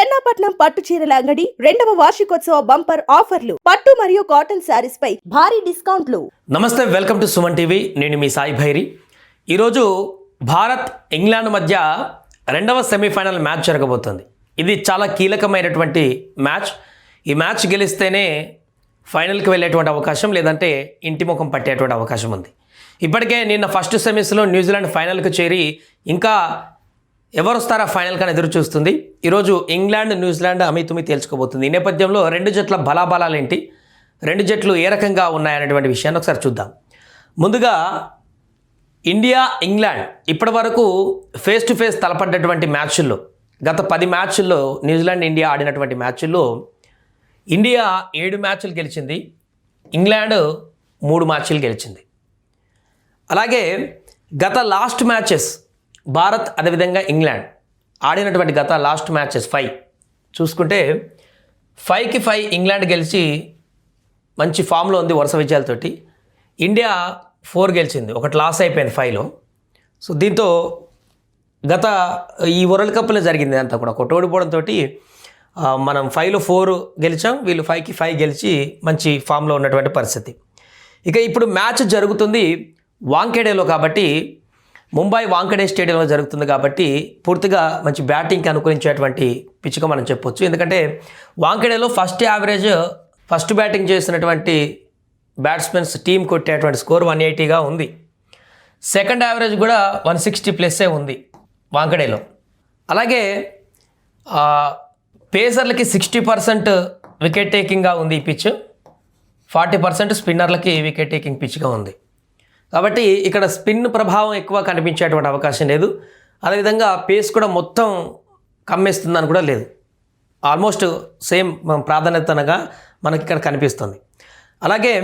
చెన్నాపట్నం పట్టు చీరల అంగడి 2వ వార్షికోత్సవ బంపర్ ఆఫర్లు. పట్టు మరియు కాటన్ శారీస్ పై భారీ డిస్కౌంట్లు. నమస్తే, వెల్కమ్ టు సుమన్ టీవీ. నేను మీ సాయి భైరి. ఈరోజు భారత్ ఇంగ్లాండ్ మధ్య 2వ సెమీఫైనల్ మ్యాచ్ జరగబోతుంది. ఇది చాలా కీలకమైనటువంటి మ్యాచ్. ఈ మ్యాచ్ గెలిస్తేనే ఫైనల్కి వెళ్ళేటువంటి అవకాశం, లేదంటే ఇంటి ముఖం పట్టేటువంటి అవకాశం ఉంది. ఇప్పటికే నిన్న ఫస్ట్ సెమీస్లో న్యూజిలాండ్ ఫైనల్కి చేరి ఇంకా ఎవరు వస్తారా ఫైనల్కి అని ఎదురు చూస్తుంది. ఈరోజు ఇంగ్లాండ్ న్యూజిలాండ్ అమితుమి తేల్చుకోబోతుంది. ఈ నేపథ్యంలో రెండు జట్ల బలాబలాలు ఏంటి, రెండు జట్లు ఏ రకంగా ఉన్నాయనేటువంటి విషయాన్ని ఒకసారి చూద్దాం. ముందుగా ఇండియా ఇంగ్లాండ్ ఇప్పటి వరకు ఫేస్ టు ఫేస్ తలపడ్డటువంటి మ్యాచ్ల్లో, గత 10 మ్యాచ్ల్లో న్యూజిలాండ్ ఇండియా ఆడినటువంటి మ్యాచ్ల్లో ఇండియా 7 మ్యాచ్లు గెలిచింది, ఇంగ్లాండ్ 3 మ్యాచ్లు గెలిచింది. అలాగే గత లాస్ట్ మ్యాచెస్ భారత్ అదేవిధంగా ఇంగ్లాండ్ ఆడినటువంటి గత లాస్ట్ మ్యాచెస్ 5 చూసుకుంటే 5కి 5 ఇంగ్లాండ్ గెలిచి మంచి ఫామ్లో ఉంది వరుస విజయాలతోటి. ఇండియా 4 గెలిచింది, ఒకటి లాస్ అయిపోయింది 5లో. సో దీంతో గత ఈ వరల్డ్ కప్లో జరిగింది అంతా కూడా ఒకటి ఓడిపోవడంతో మనం 5లో 4 గెలిచాం, వీళ్ళు 5కి 5 గెలిచి మంచి ఫామ్లో ఉన్నటువంటి పరిస్థితి. ఇక ఇప్పుడు మ్యాచ్ జరుగుతుంది వాంఖేడేలో కాబట్టి, ముంబై వాంఖేడే స్టేడియంలో జరుగుతుంది కాబట్టి పూర్తిగా మంచి బ్యాటింగ్కి అనుకూలించేటువంటి పిచ్గా మనం చెప్పొచ్చు. ఎందుకంటే వాంఖేడేలో ఫస్ట్ బ్యాటింగ్ చేసినటువంటి బ్యాట్స్మెన్స్ టీం కొట్టేటువంటి స్కోర్ 180గా ఉంది. సెకండ్ యావరేజ్ కూడా 160+ ఉంది వాంఖేడేలో. అలాగే పేసర్లకి 60% వికెట్ టేకింగ్గా ఉంది ఈ పిచ్, 40% స్పిన్నర్లకి వికెట్ టేకింగ్ పిచ్గా ఉంది. కాబట్టి ఇక్కడ స్పిన్ ప్రభావం ఎక్కువ కనిపించేటువంటి అవకాశం లేదు. అదేవిధంగా పేస్ కూడా మొత్తం కమ్మేస్తుందని కూడా లేదు. ఆల్మోస్ట్ సేమ్ ప్రాధాన్యతగా మనకి ఇక్కడ కనిపిస్తుంది. అలాగే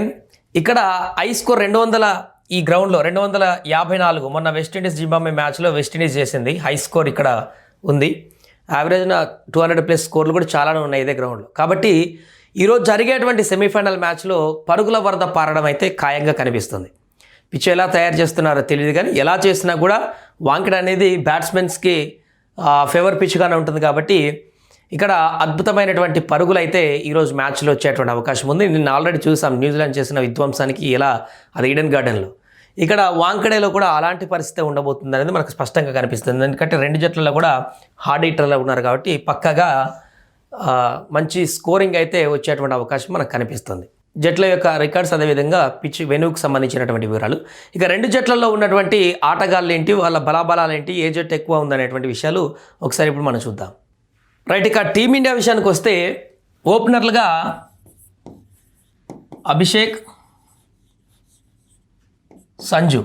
ఇక్కడ హై స్కోర్ 200 ఈ గ్రౌండ్లో 254. మొన్న వెస్టిండీస్ జింబాబ్వే మ్యాచ్లో వెస్టిండీస్ చేసింది, హై స్కోర్ ఇక్కడ ఉంది. యావరేజ్న 200+ స్కోర్లు కూడా చాలానే ఉన్నాయి ఇదే గ్రౌండ్లో. కాబట్టి ఈరోజు జరిగేటువంటి సెమీఫైనల్ మ్యాచ్లో పరుగుల వరద పారడం అయితే ఖాయంగా కనిపిస్తుంది. పిచ్ ఎలా తయారు చేస్తున్నారో తెలియదు, కానీ ఎలా చేసినా కూడా వాంఖేడే అనేది బ్యాట్స్మెన్స్కి ఫేవర్ పిచ్గానే ఉంటుంది. కాబట్టి ఇక్కడ అద్భుతమైనటువంటి పరుగులు అయితే ఈరోజు మ్యాచ్లో వచ్చేటువంటి అవకాశం ఉంది. నిన్న ఆల్రెడీ చూసాం న్యూజిలాండ్ చేసిన విధ్వంసానికి ఎలా, అది ఈడెన్ గార్డెన్లో. ఇక్కడ వాంఖేడేలో కూడా అలాంటి పరిస్థితి ఉండబోతుంది అనేది మనకు స్పష్టంగా కనిపిస్తుంది. ఎందుకంటే రెండు జట్లలో కూడా హార్డ్ హీటర్లో ఉన్నారు కాబట్టి పక్కగా మంచి స్కోరింగ్ అయితే వచ్చేటువంటి అవకాశం మనకు కనిపిస్తుంది. జట్ల యొక్క రికార్డ్స్, అదేవిధంగా పిచ్ వెన్యూకి సంబంధించినటువంటి వివరాలు. ఇక రెండు జట్లలో ఉన్నటువంటి ఆటగాళ్ళు ఏంటి, వాళ్ళ బలాబలాలు ఏంటి, ఏ జట్టు ఎక్కువ ఉందనేటువంటి విషయాలు ఒకసారి ఇప్పుడు మనం చూద్దాం. రైట్, ఇక టీమిండియా విషయానికి వస్తే ఓపెనర్లుగా అభిషేక్, సంజు.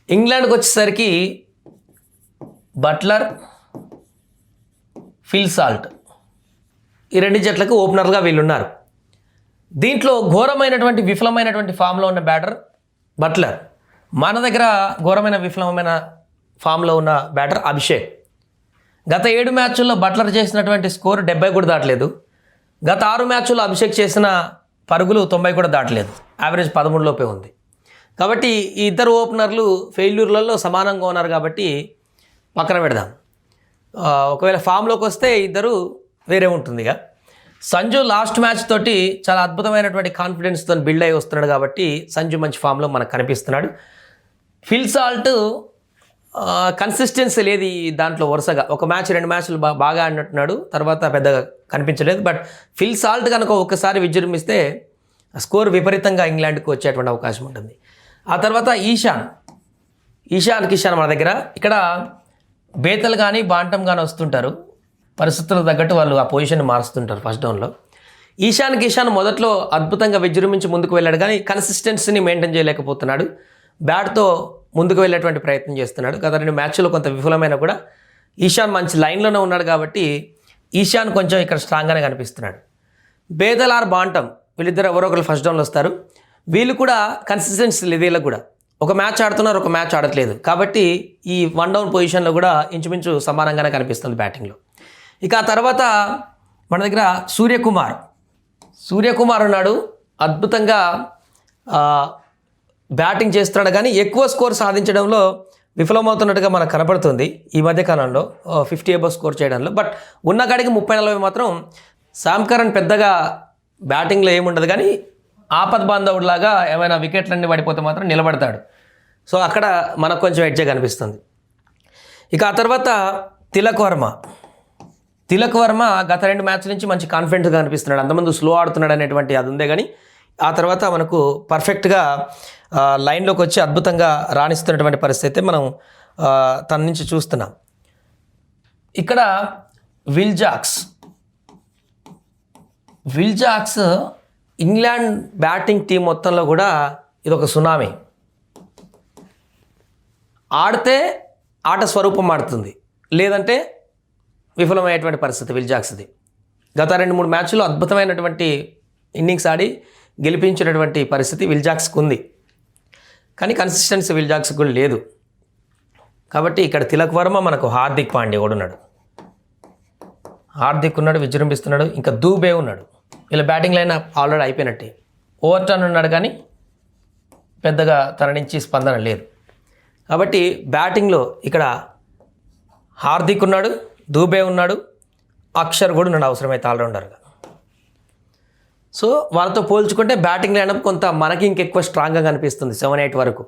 ఇంగ్లాండ్కి వచ్చేసరికి బట్లర్, ఫిల్ సాల్ట్. ఈ రెండు జట్లకు ఓపెనర్గా వీళ్ళున్నారు. దీంట్లో ఘోరమైనటువంటి విఫలమైనటువంటి ఫామ్లో ఉన్న బ్యాటర్ బట్లర్. మన దగ్గర ఘోరమైన విఫలమైన ఫామ్లో ఉన్న బ్యాటర్ అభిషేక్. గత 7 మ్యాచ్ల్లో బట్లర్ చేసినటువంటి స్కోర్ 70 కూడా దాటలేదు. గత 6 మ్యాచ్ల్లో అభిషేక్ చేసిన పరుగులు 90 కూడా దాటలేదు, యావరేజ్ 13 లోపే ఉంది. కాబట్టి ఈ ఇద్దరు ఓపెనర్లు ఫెయిల్యూర్లలో సమానంగా ఉన్నారు కాబట్టి పక్కన పెడదాం. ఒకవేళ ఫామ్లోకి వస్తే ఇద్దరు వేరే ఉంటుంది. ఇక సంజు లాస్ట్ మ్యాచ్ తోటి చాలా అద్భుతమైనటువంటి కాన్ఫిడెన్స్తో బిల్డ్ అయ్యి వస్తున్నాడు కాబట్టి సంజు మంచి ఫామ్లో మనకు కనిపిస్తున్నాడు. ఫిల్ సాల్ట్ కన్సిస్టెన్సీ లేదు దాంట్లో, వరుసగా ఒక మ్యాచ్ 2 మ్యాచ్లు బాగా ఆడినట్టున్నాడు, తర్వాత పెద్దగా కనిపించలేదు. బట్ ఫిల్ సాల్ట్ కనుక ఒక్కసారి విజృంభిస్తే స్కోర్ విపరీతంగా ఇంగ్లాండ్కి వచ్చేటువంటి అవకాశం ఉంటుంది. ఆ తర్వాత ఈశాన్ కిషాన్ మన దగ్గర. ఇక్కడ బేతలు కానీ బాంటం కానీ వస్తుంటారు, పరిస్థితులకు తగ్గట్టు వాళ్ళు ఆ పొజిషన్ మారుస్తుంటారు ఫస్ట్ డౌన్లో. ఈశాన్ కిషాన్ మొదట్లో అద్భుతంగా విజృంభించి ముందుకు వెళ్ళాడు, కానీ కన్సిస్టెన్సీని మెయింటైన్ చేయలేకపోతున్నాడు. బ్యాట్తో ముందుకు వెళ్ళేటువంటి ప్రయత్నం చేస్తున్నాడు. గత 2 మ్యాచ్లో కొంత విఫలమైన కూడా ఈశాన్ మంచి లైన్లోనే ఉన్నాడు కాబట్టి ఈశాన్ కొంచెం ఇక్కడ స్ట్రాంగ్గానే కనిపిస్తున్నాడు. బేదల్ ఆర్ బాంటం వీళ్ళిద్దరు ఎవరో ఒకరు ఫస్ట్ డౌన్లో వస్తారు. వీళ్ళు కూడా కన్సిస్టెన్సీ లేదు, వీళ్ళకి కూడా ఒక మ్యాచ్ ఆడుతున్నారు, ఒక మ్యాచ్ ఆడట్లేదు. కాబట్టి ఈ 1 డౌన్ పొజిషన్లో కూడా ఇంచుమించు సమానంగానే కనిపిస్తుంది బ్యాటింగ్లో. ఇక ఆ తర్వాత మన దగ్గర సూర్యకుమార్ ఉన్నాడు. అద్భుతంగా బ్యాటింగ్ చేస్తున్నాడు, కానీ ఎక్కువ స్కోర్ సాధించడంలో విఫలమవుతున్నట్టుగా మనకు కనపడుతుంది ఈ మధ్య కాలంలో 50 అబవ్ స్కోర్ చేయడంలో. బట్ ఉన్న కాడికి 30-40 మాత్రం శామ్ కరణ్ పెద్దగా బ్యాటింగ్లో ఏముండదు, కానీ ఆపద్ బాంధవుడిలాగా ఏమైనా వికెట్లన్నీ పడిపోతే మాత్రం నిలబడతాడు. సో అక్కడ మనకు కొంచెం ఎడ్జే కనిపిస్తుంది. ఇక ఆ తర్వాత తిలక్ వర్మ గత 2 మ్యాచ్ల నుంచి మంచి కాన్ఫిడెంట్గా కనిపిస్తున్నాడు. అంతమంది స్లో ఆడుతున్నాడు అనేటువంటి అది ఉందే, కానీ ఆ తర్వాత మనకు పర్ఫెక్ట్గా లైన్లోకి వచ్చి అద్భుతంగా రాణిస్తున్నటువంటి పరిస్థితి అయితే మనం తన నుంచి చూస్తున్నాం. ఇక్కడ Will Jacks England batting team మొత్తంలో కూడా ఇదొక సునామీ. ఆడితే ఆట స్వరూపం మారుతుంది, లేదంటే విఫలమయ్యేటువంటి పరిస్థితి విల్ జాక్స్ది. గత 2-3 మ్యాచ్లో అద్భుతమైనటువంటి ఇన్నింగ్స్ ఆడి గెలిపించినటువంటి పరిస్థితి విల్ జాక్స్కి ఉంది, కానీ కన్సిస్టెన్సీ విల్ జాక్స్కి కూడా లేదు. కాబట్టి ఇక్కడ తిలక్ వర్మ, మనకు హార్దిక్ పాండ్యా కూడా ఉన్నాడు. హార్దిక్ ఉన్నాడు, విజృంభిస్తున్నాడు. ఇంకా దూబే ఉన్నాడు. వీళ్ళ బ్యాటింగ్ లైన్ ఆల్రెడీ అయిపోయినట్టే. ఓవర్టర్న్ ఉన్నాడు, కానీ పెద్దగా తన నుంచి స్పందన లేదు. కాబట్టి బ్యాటింగ్లో ఇక్కడ హార్దిక్ ఉన్నాడు, దూబే ఉన్నాడు, అక్షర్ కూడా ఉన్నాడు అవసరమైతే ఆల్రౌండర్గా. సో వాళ్ళతో పోల్చుకుంటే బ్యాటింగ్ లైనప్ కొంత మనకి ఇంకెక్కువ స్ట్రాంగ్గా కనిపిస్తుంది 7-8 వరకు.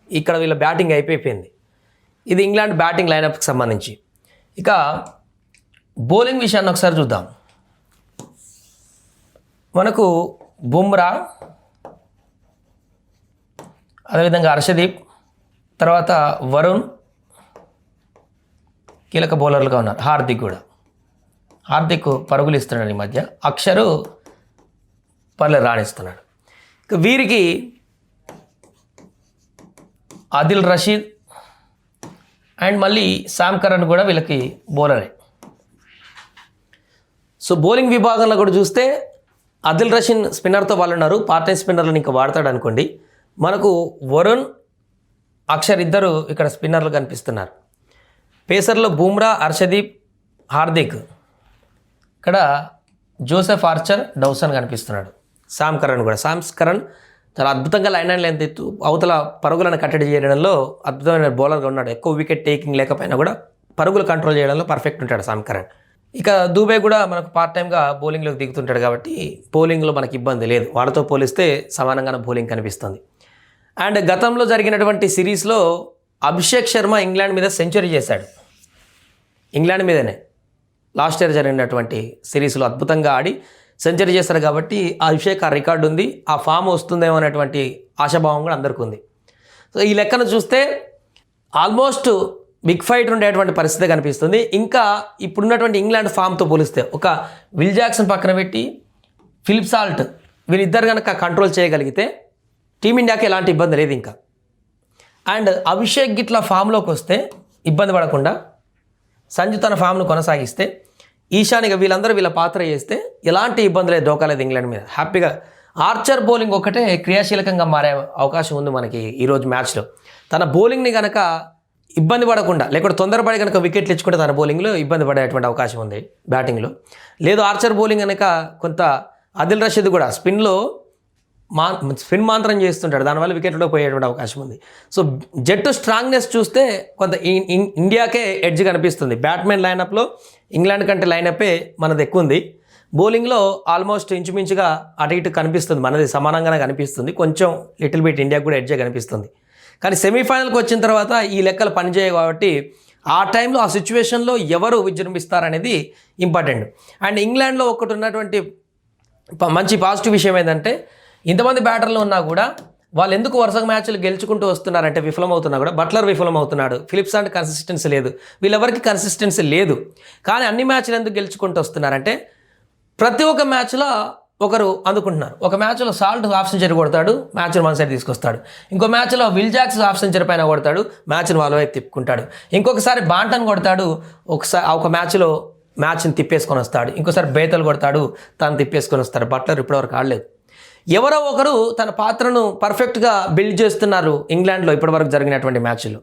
ఇక్కడ వీళ్ళ బ్యాటింగ్ అయిపోయింది. ఇది ఇంగ్లాండ్ బ్యాటింగ్ లైనప్కి సంబంధించి. ఇక బౌలింగ్ విషయాన్ని ఒకసారి చూద్దాం. మనకు బుమ్రా, అదేవిధంగా హర్షదీప్, తర్వాత వరుణ్ కీలక బౌలర్లుగా ఉన్నారు. హార్దిక్ పరుగులు ఇస్తున్నాడు ఈ మధ్య. అక్షరు పర్లేదు రాణిస్తున్నాడు. ఇక వీరికి ఆదిల్ రషీద్ అండ్ మళ్ళీ శామ్ కరణ్ కూడా వీళ్ళకి బౌలరే. సో బౌలింగ్ విభాగంలో కూడా చూస్తే ఆదిల్ రషీద్ స్పిన్నర్తో వాళ్ళు ఉన్నారు. పార్ట్ టైం స్పిన్నర్లను ఇంకా వాడతాడు అనుకోండి. మనకు వరుణ్, అక్షర్ ఇద్దరు ఇక్కడ స్పిన్నర్లు కనిపిస్తున్నారు. పేసర్లో బుమ్రా, హర్షదీప్, హార్దిక్. ఇక్కడ జోసెఫ్ ఆర్చర్, డౌసన్ కనిపిస్తున్నాడు. శామ్ కరణ్ చాలా అద్భుతంగా లైన్ అండ్ లెంత్ ఎత్తు అవతల పరుగులను కట్టడి చేయడంలో అద్భుతమైన బౌలర్గా ఉన్నాడు. ఎక్కువ వికెట్ టేకింగ్ లేకపోయినా కూడా పరుగులు కంట్రోల్ చేయడంలో పర్ఫెక్ట్ ఉంటాడు శామ్ కరణ్. ఇక దూబే కూడా మనకు పార్ట్ టైంగా బౌలింగ్లోకి దిగుతుంటాడు, కాబట్టి బౌలింగ్లో మనకి ఇబ్బంది లేదు. వాళ్ళతో పోలిస్తే సమానంగానే బౌలింగ్ కనిపిస్తుంది. అండ్ గతంలో జరిగినటువంటి సిరీస్లో అభిషేక్ శర్మ ఇంగ్లాండ్ మీద సెంచరీ చేశాడు. ఇంగ్లాండ్ మీదనే లాస్ట్ ఇయర్ జరిగినటువంటి సిరీస్లో అద్భుతంగా ఆడి సెంచరీ చేస్తారు. కాబట్టి అభిషేక్ ఆ రికార్డు ఉంది, ఆ ఫామ్ వస్తుందేమో అనేటువంటి ఆశాభావం కూడా అందరికీ ఉంది. సో ఈ లెక్కను చూస్తే ఆల్మోస్ట్ బిగ్ ఫైట్ ఉండేటువంటి పరిస్థితి కనిపిస్తుంది. ఇంకా ఇప్పుడున్నటువంటి ఇంగ్లాండ్ ఫామ్తో పోలిస్తే ఒక విల్ జాక్సన్ పక్కన పెట్టి ఫిలిప్ సాల్ట్ వీళ్ళిద్దరు కనుక కంట్రోల్ చేయగలిగితే టీమిండియాకి ఎలాంటి ఇబ్బంది లేదు ఇంకా. అండ్ అభిషేక్ గిట్లా ఫామ్లోకి వస్తే ఇబ్బంది పడకుండా సంజు తన ఫామ్ను కొనసాగిస్తే ఈశానిగా వీళ్ళందరూ వీళ్ళ పాత్ర చేస్తే ఎలాంటి ఇబ్బంది లేదు, డోకాలేదు ఇంగ్లాండ్ మీద. హ్యాపీగా ఆర్చర్ బౌలింగ్ ఒకటే క్రియాశీలకంగా మారే అవకాశం ఉంది మనకి ఈరోజు మ్యాచ్లో. తన బౌలింగ్ని కనుక ఇబ్బంది పడకుండా, లేకపోతే తొందరపడి కనుక వికెట్లు ఇచ్చుకుంటే తన బౌలింగ్లో ఇబ్బంది పడేటువంటి అవకాశం ఉంది బ్యాటింగ్లో. లేదు ఆర్చర్ బౌలింగ్ కనుక కొంత ఆదిల్ రషీద్ కూడా స్పిన్ మాంత్రం చేస్తుంటాడు, దానివల్ల వికెట్లో పోయేటువంటి అవకాశం ఉంది. సో జట్టు స్ట్రాంగ్నెస్ చూస్తే కొంత ఇండియాకే ఎడ్జ్ కనిపిస్తుంది. బ్యాట్మెన్ లైనప్లో ఇంగ్లాండ్ కంటే లైనప్పే మనది ఎక్కువ ఉంది. బౌలింగ్లో ఆల్మోస్ట్ ఇంచుమించుగా అటు ఇటు కనిపిస్తుంది, మనది సమానంగానే కనిపిస్తుంది. కొంచెం లిటిల్ బిట్ ఇండియాకు కూడా ఎడ్జే కనిపిస్తుంది. కానీ సెమీఫైనల్కి వచ్చిన తర్వాత ఈ లెక్కలు పనిచేయవు కాబట్టి ఆ టైంలో ఆ సిచ్యువేషన్లో ఎవరు విజృంభిస్తారనేది ఇంపార్టెంట్. అండ్ ఇంగ్లాండ్లో ఒకటి ఉన్నటువంటి మంచి పాజిటివ్ విషయం ఏంటంటే ఇంతమంది బ్యాటర్లు ఉన్నా కూడా వాళ్ళు ఎందుకు వరుసగా మ్యాచ్లు గెలుచుకుంటూ వస్తున్నారంటే విఫలమవుతున్నా కూడా బట్లర్ విఫలమవుతున్నాడు, ఫిలిప్స్ అంటే కన్సిస్టెన్సీ లేదు, వీళ్ళెవరికి కన్సిస్టెన్సీ లేదు. కానీ అన్ని మ్యాచ్లు ఎందుకు గెలుచుకుంటూ వస్తున్నారంటే ప్రతి ఒక్క మ్యాచ్లో ఒకరు అందుకుంటున్నారు. ఒక మ్యాచ్లో సాల్ట్ హాఫ్ సెంచరీ కొడతాడు, మ్యాచ్ను వన్ సైడ్ తీసుకొస్తాడు. ఇంకో మ్యాచ్లో విల్ జాక్స్ హాఫ్ సెంచరీ పైన కొడతాడు, మ్యాచ్ను వాళ్ళ వైపు తిప్పుకుంటాడు. ఇంకొకసారి బాంటన్ కొడతాడు, ఒక మ్యాచ్ని తిప్పేసుకొని వస్తాడు. ఇంకోసారి బేతలు కొడతాడు, తను తిప్పేసుకొని వస్తాడు. బట్లర్ ఇప్పటివరకు ఆడలేదు. ఎవరో ఒకరు తన పాత్రను పర్ఫెక్ట్గా బిల్డ్ చేస్తున్నారు ఇంగ్లాండ్లో ఇప్పటివరకు జరిగినటువంటి మ్యాచ్లు.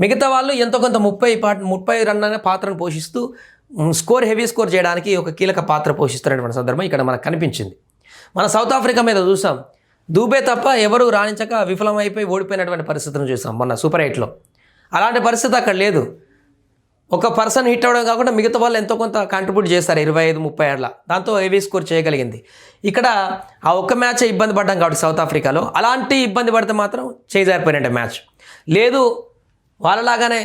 మిగతా వాళ్ళు ఎంతో కొంత 30 రన్ అనే పాత్రను పోషిస్తూ హెవీ స్కోర్ చేయడానికి ఒక కీలక పాత్ర పోషిస్తున్నటువంటి సందర్భం ఇక్కడ మనకు కనిపించింది. మన సౌత్ ఆఫ్రికా మీద చూసాం, దూబే తప్ప ఎవరు రాణించక విఫలమైపోయి ఓడిపోయినటువంటి పరిస్థితిని చూసాం మొన్న సూపర్ 8లో. అలాంటి పరిస్థితి అక్కడ లేదు. ఒక పర్సన్ హిట్ అవ్వడం కాకుండా మిగతా వాళ్ళు ఎంతో కొంత కాంట్రిబ్యూట్ చేస్తారు 25-30 ఏళ్ళ, దాంతో హెవీ స్కోర్ చేయగలిగింది. ఇక్కడ ఆ ఒక్క మ్యాచ్ ఇబ్బంది పడ్డాం కాబట్టి సౌత్ ఆఫ్రికాలో, అలాంటి ఇబ్బంది పడితే మాత్రం చేజారిపోయినట్టే మ్యాచ్. లేదు వాళ్ళలాగానే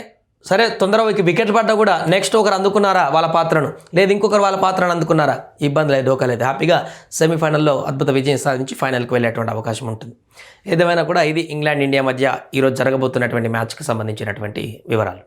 సరే తొందరగా వికెట్ పడ్డా కూడా నెక్స్ట్ ఒకరు అందుకున్నారా వాళ్ళ పాత్రను, లేదు ఇంకొకరు వాళ్ళ పాత్రను అందుకున్నారా, ఇబ్బంది లేదు, డోకా లేదు, హ్యాపీగా సెమీఫైనల్లో అద్భుత విజయం సాధించి ఫైనల్కి వెళ్ళేటువంటి అవకాశం ఉంటుంది. ఏదేమైనా కూడా ఇది ఇంగ్లాండ్ ఇండియా మధ్య ఈరోజు జరగబోతున్నటువంటి మ్యాచ్కి సంబంధించినటువంటి వివరాలు.